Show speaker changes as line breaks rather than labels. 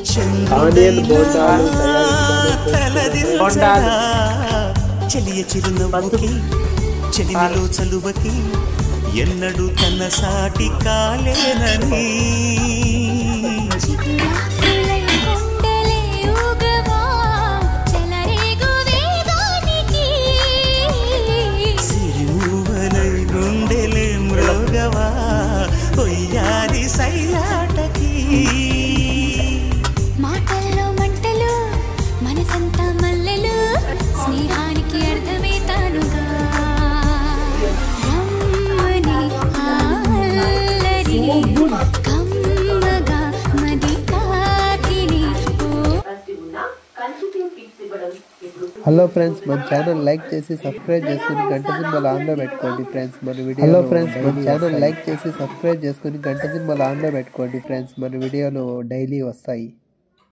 Onion బోండాలు తయారు చెలియ చిరునవ్వుకి చెలిమిలో చలువకి ఎన్నడు తన సాటి కాలేనని సిరిమూవలై గుండెలే మృగవా కొయ్యారి సైలాటకి
మాటల్లో మంటలు మనసంతా మల్లెలు స్నేహానికి అర్థమే తానుగా రమ్మని అల్లరి కమ్మగా మది తాకిని
హలో ఫ్రెండ్స్, మన ఛానల్ లైక్ చేసి సబ్స్క్రైబ్ చేసుకుని గంట సింబల్ ఆన్లో పెట్టుకోండి ఫ్రెండ్స్. మన వీడియో హలో ఫ్రెండ్స్, మన ఛానల్ లైక్ చేసి సబ్స్క్రైబ్ చేసుకుని గంట సింబల్ ఆన్లో పెట్టుకోండి ఫ్రెండ్స్. మన వీడియోలు డైలీ వస్తాయి.